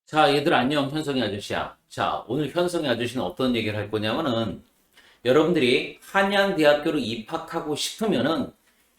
자, 얘들 안녕. 현성이 아저씨야. 자, 오늘 현성이 아저씨는 어떤 얘기를 할 거냐면은 여러분들이 한양대학교를 입학하고 싶으면은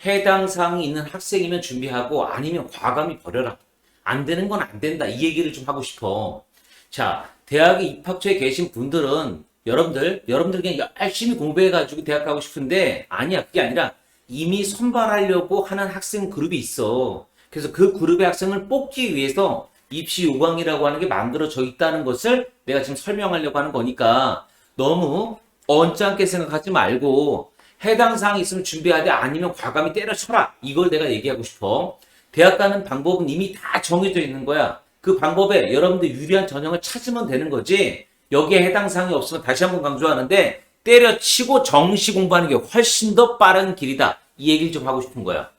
해당 사항이 있는 학생이면 준비하고 아니면 과감히 버려라. 안 되는 건 안 된다. 이 얘기를 좀 하고 싶어. 자, 대학에 입학처에 계신 분들은 여러분들 그냥 열심히 공부해가지고 대학 가고 싶은데 아니야. 그게 아니라 이미 선발하려고 하는 학생 그룹이 있어. 그래서 그 그룹의 학생을 뽑기 위해서 입시 요강이라고 하는 게 만들어져 있다는 것을 내가 지금 설명하려고 하는 거니까 너무 언짢게 생각하지 말고 해당 사항이 있으면 준비하되 아니면 과감히 때려쳐라. 이걸 내가 얘기하고 싶어. 대학 가는 방법은 이미 다 정해져 있는 거야. 그 방법에 여러분들 유리한 전형을 찾으면 되는 거지. 여기에 해당 사항이 없으면 다시 한번 강조하는데 때려치고 정시 공부하는 게 훨씬 더 빠른 길이다. 이 얘기를 좀 하고 싶은 거야.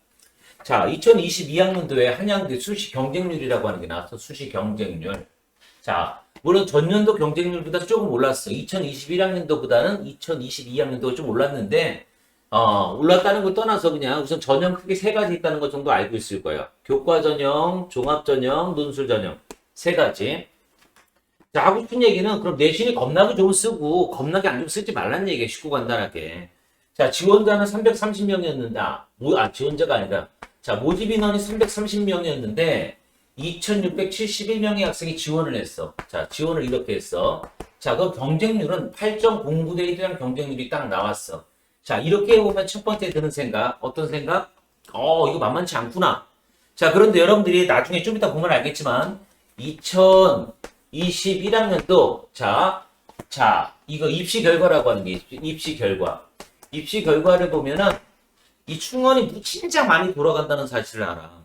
자, 2022학년도에 한양대 수시 경쟁률이라고 하는 게 나왔어. 수시 경쟁률. 자, 물론 전년도 경쟁률보다 조금 올랐어. 2021학년도보다는 2022학년도가 좀 올랐는데, 올랐다는 걸 떠나서 그냥 우선 전형 크게 세 가지 있다는 것 정도 알고 있을 거예요. 교과 전형, 종합 전형, 논술 전형. 세 가지. 자, 하고 싶은 얘기는 그럼 내신이 겁나게 좀 쓰고 겁나게 안 좀 쓰지 말라는 얘기야. 쉽고 간단하게. 자, 지원자는 330명이었는데, 지원자가 아니라, 자, 모집 인원이 330명이었는데, 2,671명의 학생이 지원을 했어. 자, 지원을 이렇게 했어. 자, 그 경쟁률은 8.09대 1이라는 경쟁률이 딱 나왔어. 자, 이렇게 보면 첫 번째 드는 생각, 어떤 생각? 이거 만만치 않구나. 자, 그런데 여러분들이 나중에 좀 이따 보면 알겠지만, 2021학년도, 이거 입시 결과라고 하는 게 입시 결과. 입시 결과를 보면은 이 충원이 진짜 많이 돌아간다는 사실을 알아.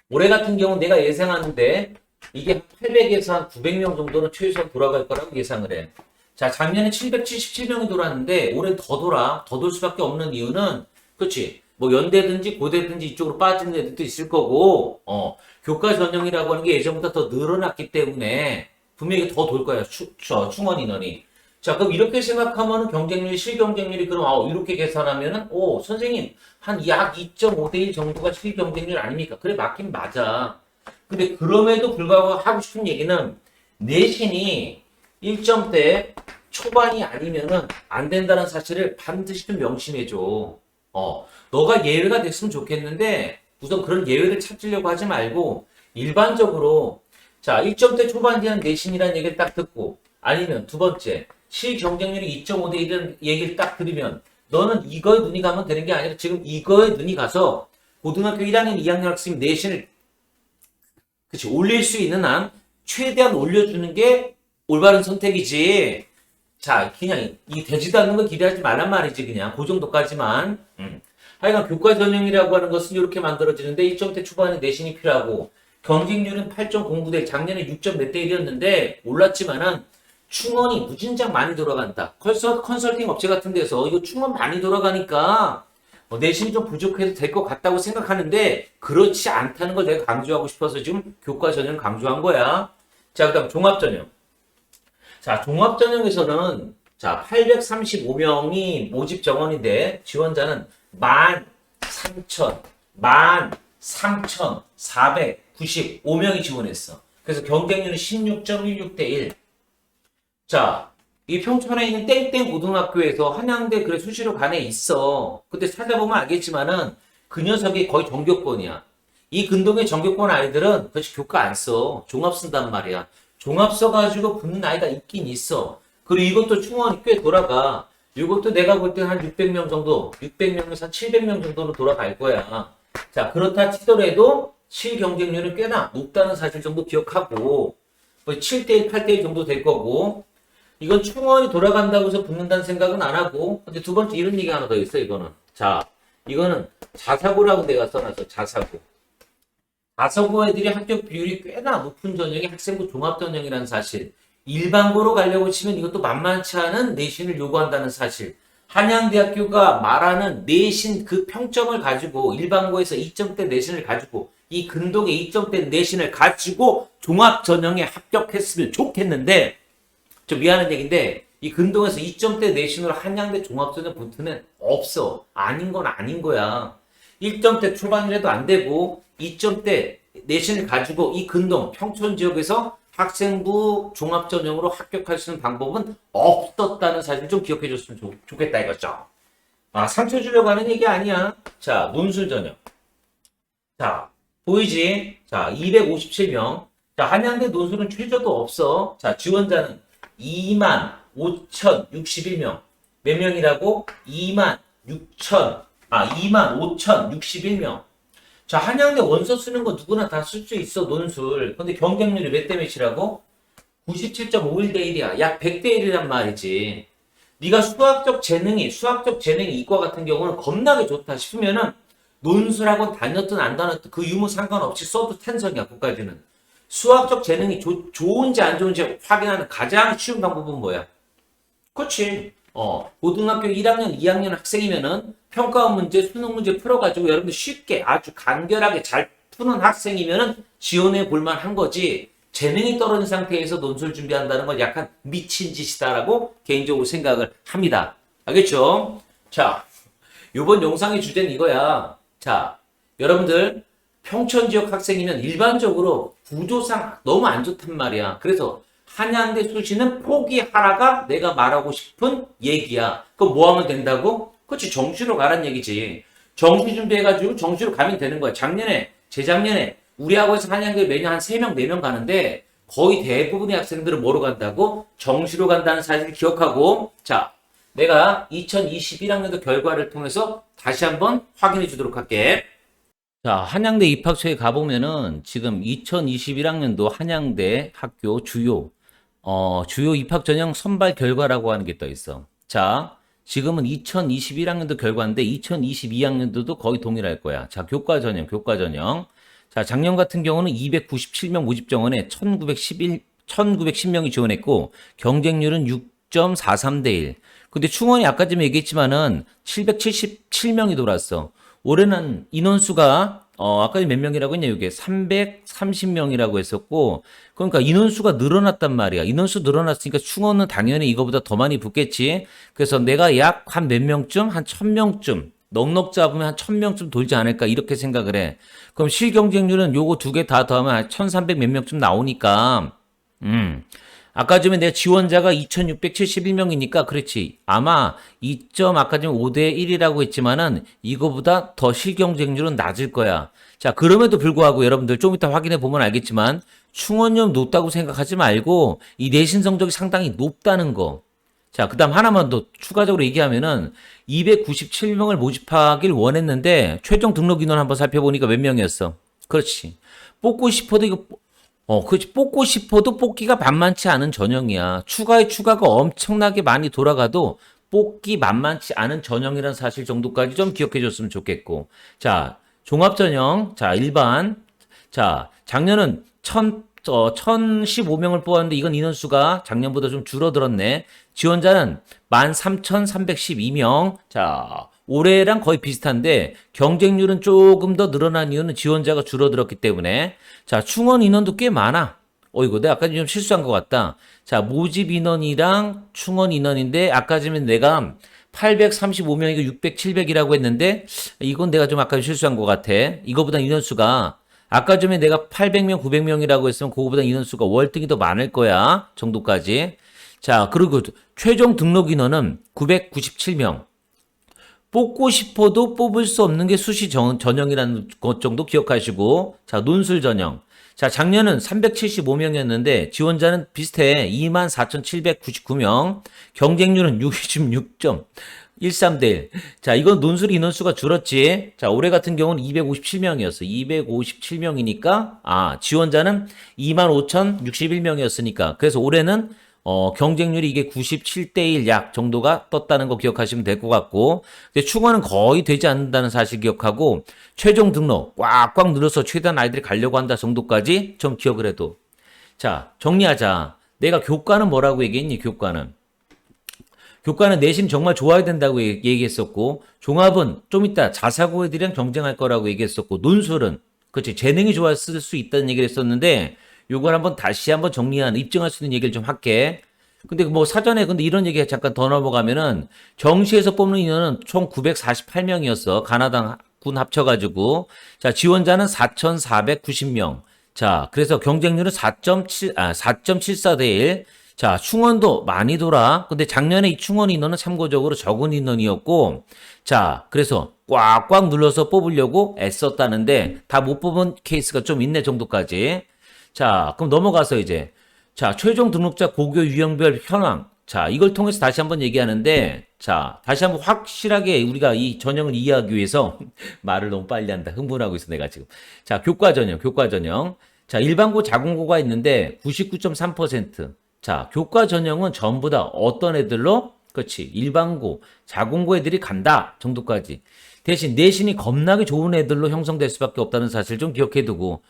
올해 같은 경우는 내가 예상하는데 이게 800에서 한 900명 정도는 최소한 돌아갈 거라고 예상을 해. 자, 작년에 777명이 돌았는데 올해는 더 돌아. 더 돌 수밖에 없는 이유는 그렇지. 뭐 연대든지 고대든지 이쪽으로 빠지는 애들도 있을 거고 교과 전형이라고 하는 게 예전보다 더 늘어났기 때문에 분명히 더 돌 거야. 충원 인원이. 자, 그럼 이렇게 생각하면 경쟁률, 실경쟁률이 그럼 이렇게 계산하면은 선생님 한 약 2.5대 1 정도가 실경쟁률 아닙니까? 그래 맞긴 맞아. 근데 그럼에도 불구하고 하고 싶은 얘기는 내신이 1점대 초반이 아니면은 안 된다는 사실을 반드시 좀 명심해 줘. 너가 예외가 됐으면 좋겠는데 우선 그런 예외를 찾으려고 하지 말고 일반적으로 자, 1점대 초반이라는 내신이라는 얘기를 딱 듣고 아니면 두 번째 실경쟁률이 2.5대 1이라는 얘기를 딱 들으면 너는 이거에 눈이 가면 되는 게 아니라 지금 이거에 눈이 가서 고등학교 1학년, 2학년 학생 내신을 그치 올릴 수 있는 한 최대한 올려주는 게 올바른 선택이지. 자, 그냥 이 되지도 않는 거 기대하지 말란 말이지 그냥 그 정도까지만. 하여간 교과 전형이라고 하는 것은 이렇게 만들어지는데 1점대 초반에 내신이 필요하고 경쟁률은 8.09대 작년에 6점 몇 대 1이었는데 올랐지만은 충원이 무진장 많이 돌아간다. 컨설팅 업체 같은 데서 이거 충원 많이 돌아가니까 내신이 좀 부족해도 될 것 같다고 생각하는데 그렇지 않다는 걸 내가 강조하고 싶어서 지금 교과 전형 강조한 거야. 자, 그다음 종합 전형. 자, 종합 전형에서는 자, 835명이 모집 정원인데 지원자는 13,495명이 지원했어. 그래서 경쟁률은 16.16대 1. 자, 이 평촌에 있는 땡땡 고등학교에서 한양대 그래 수시로 간에 있어. 그때 찾아보면 알겠지만은 그 녀석이 거의 전교권이야. 이 근동의 전교권 아이들은 그렇지 교과 안 써. 종합 쓴단 말이야. 종합 써가지고 붙는 아이가 있긴 있어. 그리고 이것도 충원이 꽤 돌아가. 이것도 내가 볼 때 한 600명 정도, 600명에서 한 700명 정도로 돌아갈 거야. 자, 그렇다 치더라도 실경쟁률은 꽤나 높다는 사실 정도 기억하고 7대1, 8대1 정도 될 거고 이건 충원이 돌아간다고 해서 붙는다는 생각은 안 하고 근데 두 번째 이런 얘기 하나 더 있어 이거는. 자, 이거는 자사고라고 내가 써놨어. 자사고 애들이 합격 비율이 꽤나 높은 전형이 학생부 종합 전형이라는 사실. 일반고로 가려고 치면 이것도 만만치 않은 내신을 요구한다는 사실. 한양대학교가 말하는 내신 그 평점을 가지고 일반고에서 2점대 내신을 가지고 이 근동의 2점대 내신을 가지고 종합 전형에 합격했으면 좋겠는데 좀 미안한 얘기인데 이 근동에서 2점대 내신으로 한양대 종합전형 붙으면 없어. 아닌 건 아닌 거야. 1점대 초반이라도 안 되고 2점대 내신을 가지고 이 근동 평촌 지역에서 학생부 종합전형으로 합격할 수 있는 방법은 없었다는 사실 좀 기억해 줬으면 좋겠다 이거죠. 아, 상처 주려고 하는 얘기 아니야. 자, 논술 전형. 자, 보이지? 자, 257명. 자, 한양대 논술은 최저도 없어. 자, 지원자는 25,061명. 몇 명이라고? 25,061명. 자, 한양대 원서 쓰는 거 누구나 다 쓸 수 있어, 논술. 근데 경쟁률이 몇 대 몇이라고? 97.51대 1이야. 약 100대 1이란 말이지. 네가 수학적 재능이 이과 같은 경우는 겁나게 좋다 싶으면은 논술학원 다녔든 안 다녔든 그 유무 상관없이 써도 텐성이야, 그까지는. 수학적 재능이 좋은지 안 좋은지 확인하는 가장 쉬운 방법은 뭐야? 그렇지. 고등학교 1학년, 2학년 학생이면은 평가원 문제, 수능 문제 풀어가지고 여러분들 쉽게 아주 간결하게 잘 푸는 학생이면은 지원해 볼만 한 거지. 재능이 떨어진 상태에서 논술 준비한다는 건 약간 미친 짓이다라고 개인적으로 생각을 합니다. 알겠죠? 자, 요번 영상의 주제는 이거야. 자, 여러분들 평촌 지역 학생이면 일반적으로 구조상 너무 안 좋단 말이야. 그래서 한양대 수시는 포기하라가 내가 말하고 싶은 얘기야. 그럼 뭐 하면 된다고? 그렇지, 정시로 가란 얘기지. 정시 준비해가지고 정시로 가면 되는 거야. 재작년에 우리 학원에서 한양대 매년 한 3명, 4명 가는데 거의 대부분의 학생들은 뭐로 간다고? 정시로 간다는 사실을 기억하고, 자, 내가 2021학년도 결과를 통해서 다시 한번 확인해 주도록 할게. 자, 한양대 입학처에 가보면은 지금 2021학년도 한양대 학교 주요 입학 전형 선발 결과라고 하는 게 떠 있어. 자, 지금은 2021학년도 결과인데 2022학년도도 거의 동일할 거야. 자, 교과 전형. 자, 작년 같은 경우는 297명 모집 정원에 1910명이 지원했고 경쟁률은 6.43대 1. 근데 충원이 아까 좀 얘기했지만은 777명이 돌았어. 올해는 인원수가 아까 몇 명이라고 했냐, 이게 330명이라고 했었고, 그러니까 인원수가 늘어났단 말이야. 인원수 늘어났으니까 충원은 당연히 이거보다 더 많이 붙겠지. 그래서 내가 약 한 몇 명쯤, 한 1000명쯤, 넉넉 잡으면 한 1000명쯤 돌지 않을까 이렇게 생각을 해. 그럼 실경쟁률은 요거 두 개 다 더하면 한 1300 몇 명쯤 나오니까, 아까 전에 내가 지원자가 2671명이니까 그렇지. 아마 2점 아까 전에 5대 1이라고 했지만은 이거보다 더 실경쟁률은 낮을 거야. 자, 그럼에도 불구하고 여러분들 좀 이따 확인해 보면 알겠지만 충원율 높다고 생각하지 말고 이 내신 성적이 상당히 높다는 거. 자, 그다음 하나만 더 추가적으로 얘기하면은 297명을 모집하길 원했는데 최종 등록 인원 한번 살펴보니까 몇 명이었어? 그렇지. 뽑고 싶어도 이거 그렇지. 뽑고 싶어도 뽑기가 만만치 않은 전형이야. 추가가 엄청나게 많이 돌아가도 뽑기 만만치 않은 전형이라는 사실 정도까지 좀 기억해 줬으면 좋겠고. 자, 종합전형. 자, 일반. 자, 작년은 1015명을 뽑았는데 이건 인원수가 작년보다 좀 줄어들었네. 지원자는 13,312명. 자, 올해랑 거의 비슷한데 경쟁률은 조금 더 늘어난 이유는 지원자가 줄어들었기 때문에. 자, 충원 인원도 꽤 많아. 이거 내가 아까 좀 실수한 것 같다. 자, 모집 인원이랑 충원 인원인데 아까 전에 내가 835명이고 600, 700이라고 했는데 이건 내가 좀 아까 실수한 것 같아. 이거보다 인원수가 아까 전에 내가 800명, 900명이라고 했으면 그거보다 인원수가 월등히 더 많을 거야. 정도까지. 자, 그리고 최종 등록 인원은 997명. 뽑고 싶어도 뽑을 수 없는 게 수시 전형이라는 것 정도 기억하시고. 자, 논술 전형. 자, 작년은 375명이었는데 지원자는 비슷해. 24,799명. 경쟁률은 66.13대 1. 자, 이건 논술 인원수가 줄었지. 자, 올해 같은 경우는 257명이었어. 257명이니까 지원자는 25,061명이었으니까. 그래서 올해는 경쟁률이 이게 97대 1 약 정도가 떴다는 거 기억하시면 될 것 같고, 근데 충원은 거의 되지 않는다는 사실 기억하고, 최종 등록 꽉꽉 늘어서 최대한 아이들이 가려고 한다 정도까지 좀 기억을 해도. 자, 정리하자. 내가 교과는 뭐라고 얘기했니? 교과는 내신 정말 좋아야 된다고 얘기했었고, 종합은 좀 이따 자사고 애들이랑 경쟁할 거라고 얘기했었고, 논술은 그렇지, 재능이 좋았을 수 있다는 얘기를 했었는데, 요걸 한번 다시 한번 입증할 수 있는 얘기를 좀 할게. 근데 뭐 사전에 근데 이런 얘기 잠깐 더 넘어가면은 정시에서 뽑는 인원은 총 948명이었어. 가나당 군 합쳐가지고. 자, 지원자는 4,490명. 자, 그래서 경쟁률은 4.74 대 1. 자, 충원도 많이 돌아. 근데 작년에 이 충원 인원은 참고적으로 적은 인원이었고, 자, 그래서 꽉꽉 눌러서 뽑으려고 애썼다는데 다 못 뽑은 케이스가 좀 있네 정도까지. 자, 그럼 넘어가서 이제 자, 최종 등록자 고교 유형별 현황. 자, 이걸 통해서 다시 한번 얘기하는데, 자, 다시 한번 확실하게 우리가 이 전형을 이해하기 위해서 말을 너무 빨리 한다. 흥분하고 있어, 내가 지금. 자, 교과 전형, 교과 전형. 자, 일반고, 자공고가 있는데 99.3%. 자, 교과 전형은 전부 다 어떤 애들로? 그렇지. 일반고, 자공고 애들이 간다. 정도까지. 대신 내신이 겁나게 좋은 애들로 형성될 수밖에 없다는 사실 좀 기억해두고.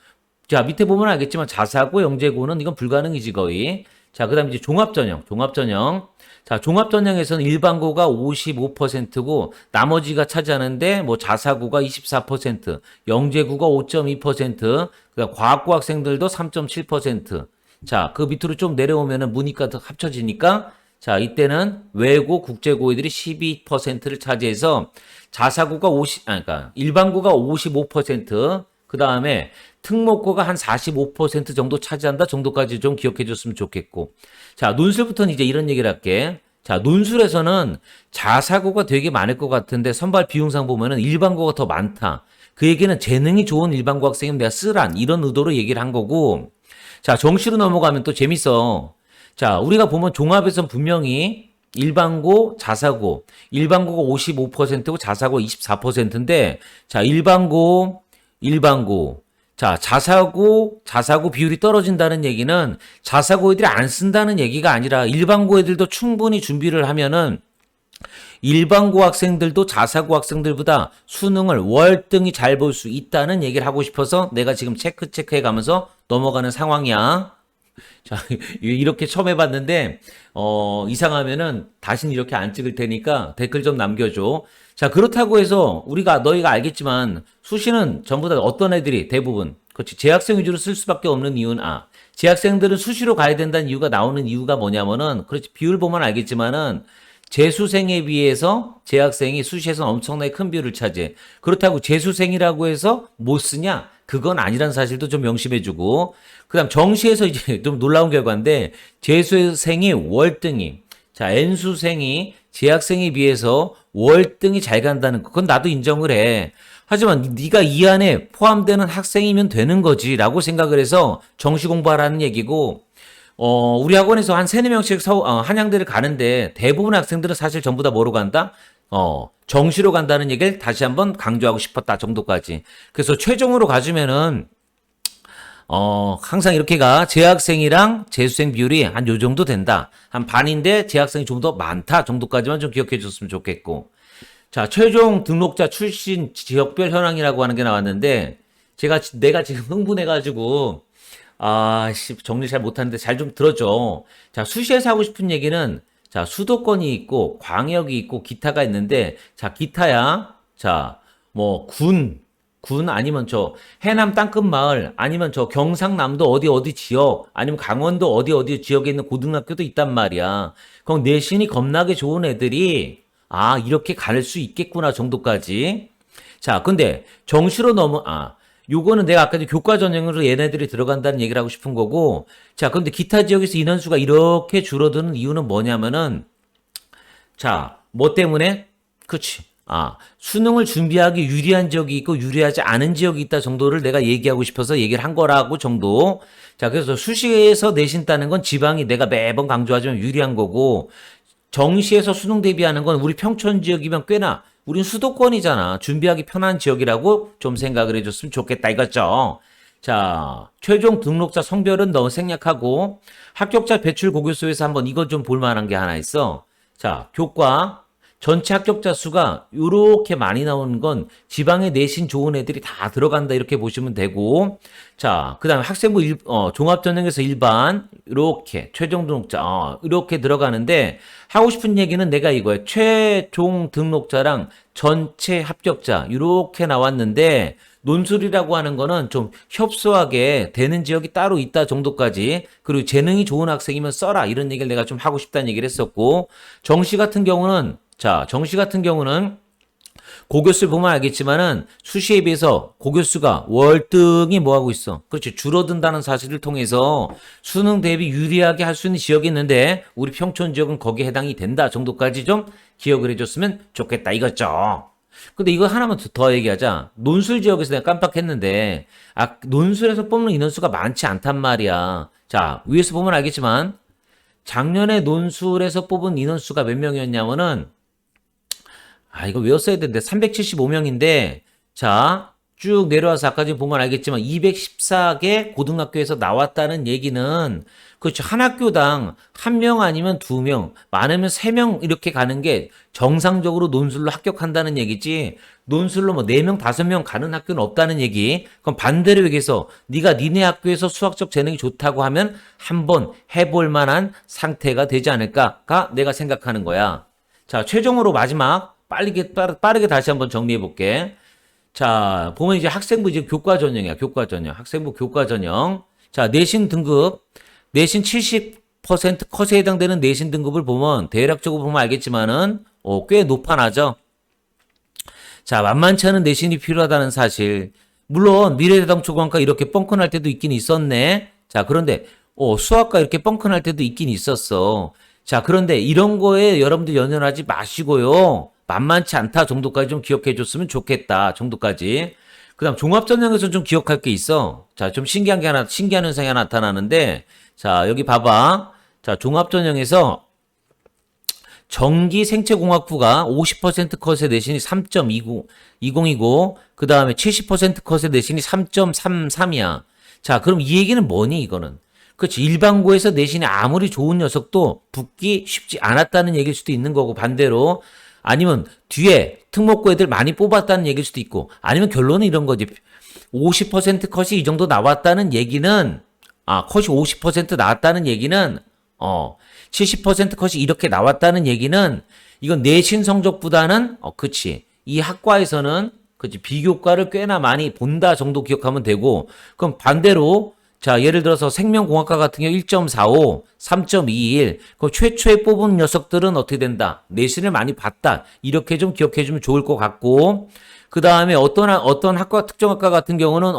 자, 밑에 보면 알겠지만 자사고, 영재고는 이건 불가능이지 거의. 자, 그 다음에 이제 종합전형, 종합전형. 자, 종합전형에서는 일반고가 55%고, 나머지가 차지하는데, 뭐 자사고가 24%, 영재고가 5.2%, 그다음 과학고 학생들도 3.7%. 자, 그 밑으로 좀 내려오면은 문이과 합쳐지니까, 자, 이때는 외고, 국제고 애들이 12%를 차지해서, 자사고가 그러니까 일반고가 55%, 그 다음에 특목고가 한 45% 정도 차지한다 정도까지 좀 기억해 줬으면 좋겠고. 자, 논술부터는 이제 이런 얘기를 할게. 자, 논술에서는 자사고가 되게 많을 것 같은데 선발 비용상 보면은 일반고가 더 많다. 그 얘기는 재능이 좋은 일반고 학생이면 내가 쓰란 이런 의도로 얘기를 한 거고. 자, 정시로 넘어가면 또 재밌어. 자, 우리가 보면 종합에선 분명히 일반고, 자사고, 일반고가 55%고 자사고 24%인데, 자, 일반고, 자, 자사고 비율이 떨어진다는 얘기는 자사고 애들이 안 쓴다는 얘기가 아니라 일반고 애들도 충분히 준비를 하면은 일반고 학생들도 자사고 학생들보다 수능을 월등히 잘 볼 수 있다는 얘기를 하고 싶어서 내가 지금 체크해 가면서 넘어가는 상황이야. 자, 이렇게 처음 해봤는데, 이상하면은 다시는 이렇게 안 찍을 테니까 댓글 좀 남겨줘. 자, 그렇다고 해서 너희가 알겠지만 수시는 전부 다 어떤 애들이 대부분, 그렇지. 재학생 위주로 쓸 수밖에 없는 이유는, 재학생들은 수시로 가야 된다는 이유가 나오는 이유가 뭐냐면은, 그렇지. 비율 보면 알겠지만은, 재수생에 비해서 재학생이 수시에서는 엄청나게 큰 비율을 차지해. 그렇다고 재수생이라고 해서 못 쓰냐? 그건 아니란 사실도 좀 명심해주고. 그 다음 정시에서 이제 좀 놀라운 결과인데, 재수생이 월등히, 자, N수생이 재학생에 비해서 월등히 잘 간다는 거. 그건 나도 인정을 해. 하지만 네가 이 안에 포함되는 학생이면 되는 거지 라고 생각을 해서 정시 공부하라는 얘기고, 우리 학원에서 한 3, 4명씩 한양대를 가는데 대부분 학생들은 사실 전부 다 뭐로 간다? 정시로 간다는 얘기를 다시 한번 강조하고 싶었다 정도까지. 그래서 최종으로 가주면은, 항상 이렇게가 재학생이랑 재수생 비율이 한 요 정도 된다. 한 반인데 재학생이 좀 더 많다 정도까지만 좀 기억해 줬으면 좋겠고. 자, 최종 등록자 출신 지역별 현황이라고 하는 게 나왔는데, 내가 지금 흥분해가지고, 정리 잘 못하는데 잘 좀 들어줘. 자, 수시에서 하고 싶은 얘기는, 자, 수도권이 있고, 광역이 있고, 기타가 있는데, 자, 기타야. 자, 뭐, 군 아니면 해남 땅끝 마을, 아니면 경상남도 어디 지역, 아니면 강원도 어디 지역에 있는 고등학교도 있단 말이야. 그럼 내신이 겁나게 좋은 애들이, 이렇게 갈 수 있겠구나 정도까지. 자, 근데 정시로 요거는 내가 아까 교과 전형으로 얘네들이 들어간다는 얘기를 하고 싶은 거고, 자, 근데 기타 지역에서 인원수가 이렇게 줄어드는 이유는 뭐냐면은, 자, 뭐 때문에? 그치. 수능을 준비하기 유리한 지역이 있고 유리하지 않은 지역이 있다 정도를 내가 얘기하고 싶어서 얘기를 한 거라고 정도. 자, 그래서 수시에서 내신 따는 건 지방이 내가 매번 강조하지만 유리한 거고, 정시에서 수능 대비하는 건 우리 평촌 지역이면 꽤나 우린 수도권이잖아. 준비하기 편한 지역이라고 좀 생각을 해줬으면 좋겠다 이거죠. 자, 최종 등록자 성별은 너무 생략하고 합격자 배출 고교수에서 한번 이거 좀 볼만한 게 하나 있어. 자, 교과 전체 합격자 수가 이렇게 많이 나오는 건 지방에 내신 좋은 애들이 다 들어간다 이렇게 보시면 되고, 자, 그 다음에 학생부 종합전형에서 일반 이렇게 최종 등록자 이렇게 들어가는데 하고 싶은 얘기는 내가 이거야. 최종 등록자랑 전체 합격자 이렇게 나왔는데 논술이라고 하는 거는 좀 협소하게 되는 지역이 따로 있다 정도까지, 그리고 재능이 좋은 학생이면 써라 이런 얘기를 내가 좀 하고 싶다는 얘기를 했었고, 정시 같은 경우는 고교수를 보면 알겠지만은 수시에 비해서 고교수가 월등히 뭐하고 있어? 그렇지. 줄어든다는 사실을 통해서 수능 대비 유리하게 할 수 있는 지역이 있는데 우리 평촌 지역은 거기에 해당이 된다 정도까지 좀 기억을 해줬으면 좋겠다 이거죠. 근데 이거 하나만 더 얘기하자. 논술 지역에서 내가 깜빡했는데 논술에서 뽑는 인원수가 많지 않단 말이야. 자, 위에서 보면 알겠지만 작년에 논술에서 뽑은 인원수가 몇 명이었냐면은 이거 외웠어야 되는데 375명인데 자, 쭉 내려와서 아까 지금 보면 알겠지만 214개 고등학교에서 나왔다는 얘기는 그렇죠. 한 학교당 한 명 아니면 두 명, 많으면 세 명 이렇게 가는 게 정상적으로 논술로 합격한다는 얘기지. 논술로 뭐 네 명, 다섯 명 가는 학교는 없다는 얘기. 그럼 반대로 얘기해서 네가 니네 학교에서 수학적 재능이 좋다고 하면 한번 해볼 만한 상태가 되지 않을까가 내가 생각하는 거야. 자, 최종으로 마지막 빠르게 다시 한번 정리해 볼게. 자, 보면 이제 학생부 이제 교과 전형이야. 교과 전형. 학생부 교과 전형. 자, 내신 등급. 내신 70% 컷에 해당되는 내신 등급을 보면 대략적으로 보면 알겠지만은 꽤 높아나죠. 자, 만만치 않은 내신이 필요하다는 사실. 물론 미래대동초과학과 이렇게 뻥컨할 때도 있긴 있었네. 자, 그런데 수학과 이렇게 뻥컨할 때도 있긴 있었어. 자, 그런데 이런 거에 여러분들 연연하지 마시고요. 만만치 않다 정도까지 좀 기억해 줬으면 좋겠다 정도까지. 그 다음 종합전형에서 좀 기억할 게 있어. 자, 좀 신기한 현상이 하나 나타나는데, 자, 여기 봐봐. 자, 종합전형에서 전기생체공학부가 50% 컷의 내신이 3.20이고, 그 다음에 70% 컷의 내신이 3.33이야. 자, 그럼 이 얘기는 뭐니, 이거는? 그렇지. 일반고에서 내신이 아무리 좋은 녀석도 붙기 쉽지 않았다는 얘기일 수도 있는 거고, 반대로. 아니면 뒤에 특목고 애들 많이 뽑았다는 얘기일 수도 있고, 아니면 결론은 이런 거지. 50% 컷이 이 정도 나왔다는 얘기는, 컷이 50% 나왔다는 얘기는, 70% 컷이 이렇게 나왔다는 얘기는, 이건 내신 성적보다는, 그치. 이 학과에서는, 그치. 비교과를 꽤나 많이 본다 정도 기억하면 되고, 그럼 반대로, 자, 예를 들어서 생명공학과 같은 경우 1.45, 3.21, 그 최초에 뽑은 녀석들은 어떻게 된다? 내신을 많이 봤다. 이렇게 좀 기억해주면 좋을 것 같고, 그 다음에 어떤 학과, 특정학과 같은 경우는,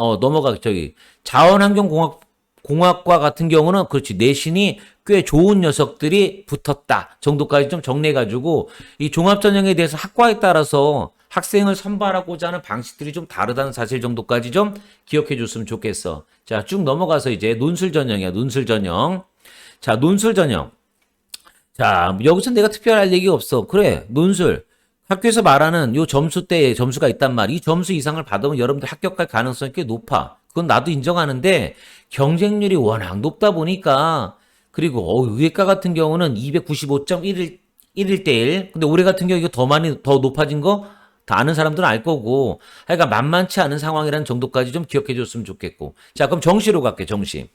자원환경공학과 같은 경우는, 그렇지, 내신이 꽤 좋은 녀석들이 붙었다. 정도까지 좀 정리해가지고, 이 종합전형에 대해서 학과에 따라서 학생을 선발하고자 하는 방식들이 좀 다르다는 사실 정도까지 좀 기억해 줬으면 좋겠어. 자, 쭉 넘어가서 이제 논술 전형이야, 논술 전형. 자, 논술 전형. 자, 여기서 내가 특별히 할 얘기가 없어. 그래, 논술. 학교에서 말하는 요 점수대에 점수가 있단 말이야. 이 점수 이상을 받으면 여러분들 합격할 가능성이 꽤 높아. 그건 나도 인정하는데 경쟁률이 워낙 높다 보니까 그리고 의예과 같은 경우는 295.11대 1. 근데 올해 같은 경우 이거 더 높아진 거 다 아는 사람들은 알 거고. 하여간 만만치 않은 상황이라는 정도까지 좀 기억해 줬으면 좋겠고. 자, 그럼 정시로 갈게, 정시.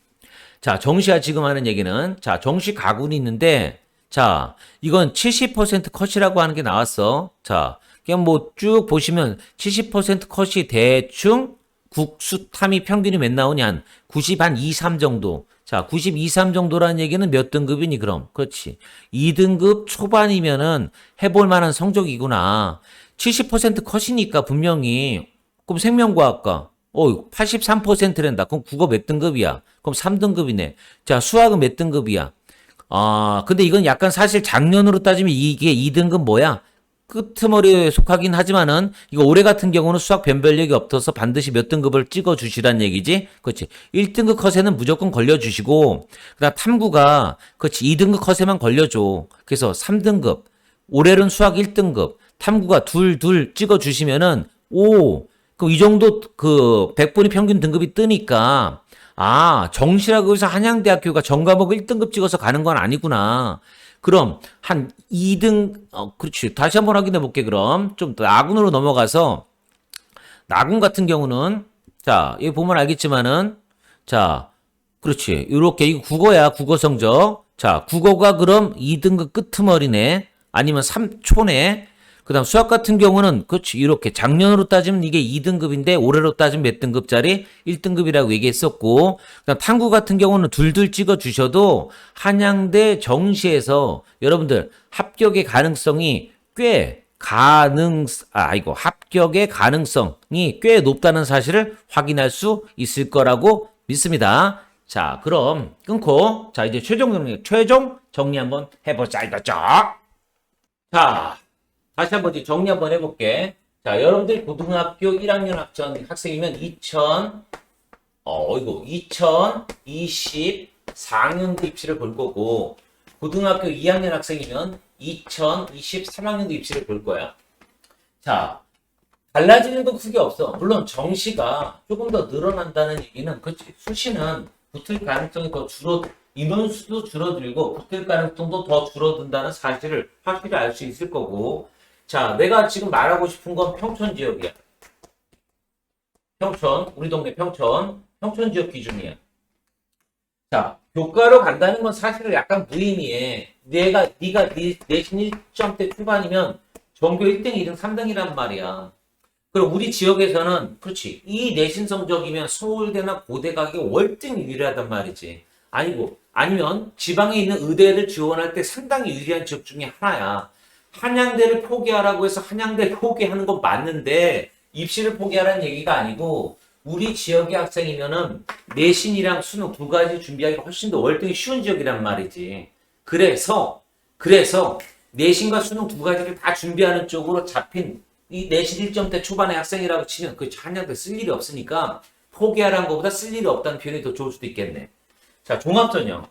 자, 정시야 지금 하는 얘기는 자, 정시 가군이 있는데 자, 이건 70% 컷이라고 하는 게 나왔어. 자, 그냥 뭐 쭉 보시면 70% 컷이 대충 국수 탐이 평균이 몇 나오냐? 한 90, 한 2, 3 정도. 자, 92, 3 정도라는 얘기는 몇 등급이니, 그럼? 그렇지. 2등급 초반이면은 해볼 만한 성적이구나. 70% 컷이니까 분명히. 그럼 생명과학과. 83%란다. 그럼 국어 몇 등급이야? 그럼 3등급이네. 자, 수학은 몇 등급이야? 근데 이건 약간 사실 작년으로 따지면 이게 2등급 뭐야? 끄트머리에 속하긴 하지만은 이거 올해 같은 경우는 수학 변별력이 없어서 반드시 몇 등급을 찍어 주시란 얘기지. 그렇지. 1등급 컷에는 무조건 걸려 주시고 그다음 탐구가 그렇지. 2등급 컷에만 걸려 줘. 그래서 3등급. 올해는 수학 1등급. 탐구가 둘 찍어 주시면은 그럼 이 정도 그 100분위 평균 등급이 뜨니까 정시라고 해서 한양대학교가 전과목 1등급 찍어서 가는 건 아니구나. 그럼 한 2등 그렇지. 다시 한번 확인해 볼게. 그럼 좀 나군으로 넘어가서 나군 같은 경우는 자, 여기 보면 알겠지만은 자, 그렇지. 요렇게 이거 국어야. 국어 성적. 자, 국어가 그럼 2등급 끄트머리네. 아니면 3초네. 그다음 수학 같은 경우는 그렇지. 이렇게 작년으로 따지면 이게 2등급인데 올해로 따지면 몇 등급짜리? 1등급이라고 얘기했었고 그다음 탐구 같은 경우는 둘 찍어 주셔도 한양대 정시에서 여러분들 합격의 가능성이 꽤 합격의 가능성이 꽤 높다는 사실을 확인할 수 있을 거라고 믿습니다. 자, 그럼 끊고, 자, 이제 최종 정리 한번 해보자, 이거죠. 자, 다시 한번 정리 한번 해볼게. 자, 여러분들 고등학교 1학년 학생이면 2024학년도 입시를 볼 거고, 고등학교 2학년 학생이면 2023학년도 입시를 볼 거야. 자, 달라지는 건 크게 없어. 물론 정시가 조금 더 늘어난다는 얘기는, 그렇지. 수시는 붙을 가능성이 인원수도 줄어들고 붙을 가능성도 더 줄어든다는 사실을 확실히 알 수 있을 거고. 자, 내가 지금 말하고 싶은 건 평촌 지역이야. 평촌, 우리 동네 평촌 지역 기준이야. 자, 교과로 간다는 건 사실은 약간 무의미해. 네가 내신 1점대 초반이면 전교 1등, 2등, 3등이란 말이야. 그럼 우리 지역에서는 그렇지. 이 내신 성적이면 서울대나 고대 가기 월등 유리하단 말이지. 아니면 지방에 있는 의대를 지원할 때 상당히 유리한 지역 중에 하나야. 한양대를 포기하라고 해서 한양대 포기하는 건 맞는데 입시를 포기하라는 얘기가 아니고 우리 지역의 학생이면은 내신이랑 수능 두 가지 준비하기가 훨씬 더 월등히 쉬운 지역이란 말이지. 그래서 내신과 수능 두 가지를 다 준비하는 쪽으로 잡힌 이 내신 1점대 초반의 학생이라고 치면 그 한양대 쓸 일이 없으니까 포기하라는 것보다 쓸 일이 없다는 표현이 더 좋을 수도 있겠네. 자, 종합전형.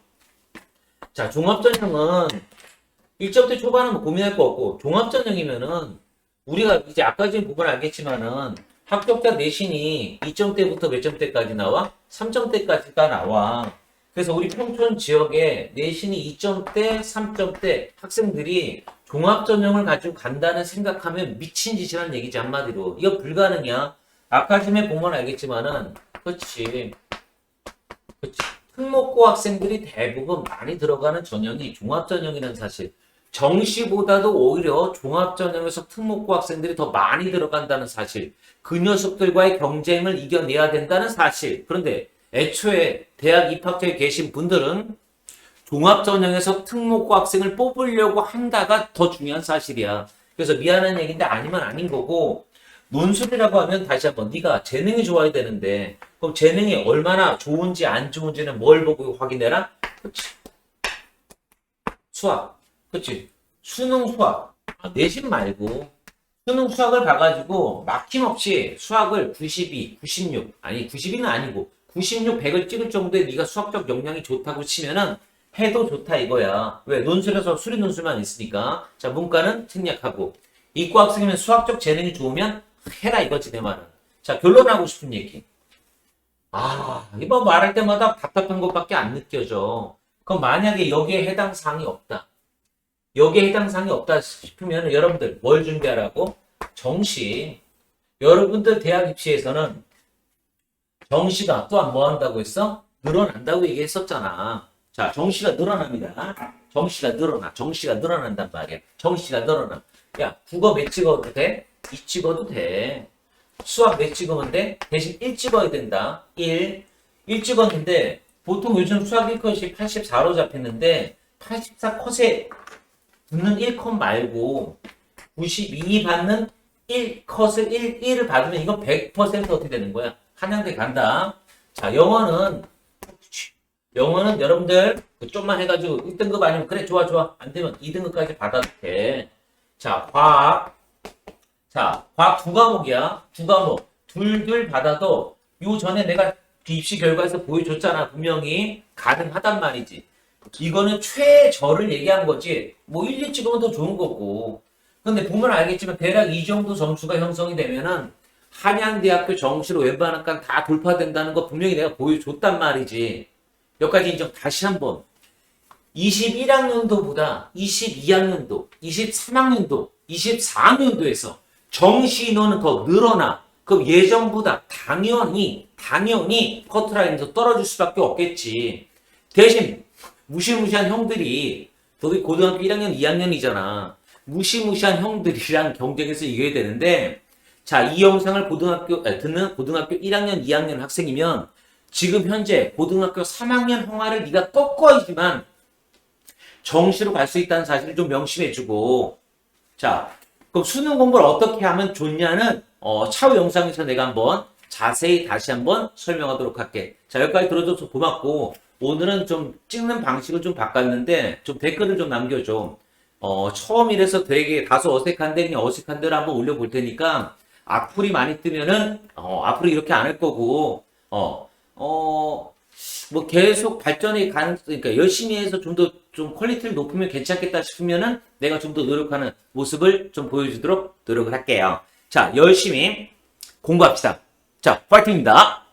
자, 종합전형은 1점대 초반은 고민할 거 없고 종합전형이면은 우리가 이제 아까 지금 보면 알겠지만은 합격자 내신이 2점대부터 몇 점대까지 나와? 3점대까지가 나와. 그래서 우리 평촌 지역에 내신이 2점대, 3점대 학생들이 종합전형을 가지고 간다는 생각하면 미친 짓이라는 얘기지, 한마디로. 이거 불가능이야. 아까 전에 보면 알겠지만은, 그렇지. 특목고 학생들이 대부분 많이 들어가는 전형이 종합전형이라는 사실. 정시보다도 오히려 종합전형에서 특목고 학생들이 더 많이 들어간다는 사실. 그 녀석들과의 경쟁을 이겨내야 된다는 사실. 그런데 애초에 대학 입학처에 계신 분들은 종합전형에서 특목고 학생을 뽑으려고 한다가 더 중요한 사실이야. 그래서 미안한 얘기인데 아니면 아닌 거고, 논술이라고 하면 다시 한번 네가 재능이 좋아야 되는데 그럼 재능이 얼마나 좋은지 안 좋은지는 뭘 보고 확인해라? 그치. 수학. 그치. 수능 수학. 내신 말고 수능 수학을 봐가지고 막힘없이 수학을 92, 96, 아니 92는 아니고 96, 100을 찍을 정도의 네가 수학적 역량이 좋다고 치면은 해도 좋다 이거야. 왜? 논술에서 수리 논술만 있으니까. 자, 문과는 생략하고 이과 학생이면 수학적 재능이 좋으면 해라 이거지 내 말은. 자, 결론하고 싶은 얘기. 이거 말할 때마다 답답한 것밖에 안 느껴져. 그럼 만약에 여기에 해당 사항이 없다. 여기에 해당 사항이 없다 싶으면 여러분들 뭘 준비하라고? 정시. 여러분들 대학 입시에서는 정시가 또한 뭐 한다고 했어? 늘어난다고 얘기했었잖아. 자, 정시가 늘어납니다. 정시가 늘어난단 말이야. 정시가 늘어나. 야, 국어 몇 찍어도 돼? 2 찍어도 돼. 수학 몇 찍으면 돼? 대신 1 찍어야 된다. 1 찍었는데 보통 요즘 수학 1컷이 84로 잡혔는데 84 컷에 붙는 1컷 말고 92 받는 1컷을 1을 받으면 이건 100% 어떻게 되는 거야? 한양대 간다. 자, 영어는 여러분들 좀만 해가지고 1등급 아니면 그래 좋아 안 되면 2등급까지 받아도 돼. 자, 과학 두 과목이야. 두 과목 둘 받아도 요 전에 내가 입시 결과에서 보여줬잖아. 분명히 가능하단 말이지. 이거는 최저를 얘기한 거지. 뭐 1, 2 찍으면 더 좋은 거고. 근데 보면 알겠지만 대략 이 정도 점수가 형성이 되면은 한양대학교 정시로 웬만한 건 다 돌파된다는 거 분명히 내가 보여줬단 말이지. 여기까지 인정. 다시 한번 21학년도보다 22학년도, 23학년도, 24학년도에서 정시 인원은 더 늘어나. 그럼 예정보다 당연히 커트라인에서 떨어질 수밖에 없겠지. 대신 무시무시한 형들이 너희 고등학교 1학년, 2학년이잖아. 무시무시한 형들이랑 경쟁해서 이겨야 되는데, 자, 이 영상을 듣는 고등학교 1학년, 2학년 학생이면 지금 현재 고등학교 3학년 형아를 네가 꺾어야지만 정시로 갈 수 있다는 사실을 좀 명심해주고, 자, 그럼 수능 공부를 어떻게 하면 좋냐는 차후 영상에서 내가 한번 자세히 다시 한번 설명하도록 할게. 자, 여기까지 들어줘서 고맙고 오늘은 좀 찍는 방식을 좀 바꿨는데 좀 댓글을 좀 남겨줘. 처음이라서 되게 다소 어색한데 그냥 어색한 대로 한번 올려볼 테니까 악플이 많이 뜨면은 앞으로 이렇게 안 할 거고 뭐 계속 발전이 그러니까 열심히 해서 좀 더 좀 퀄리티를 높이면 괜찮겠다 싶으면은 내가 좀 더 노력하는 모습을 좀 보여주도록 노력을 할게요. 자, 열심히 공부합시다. 자, 파이팅입니다.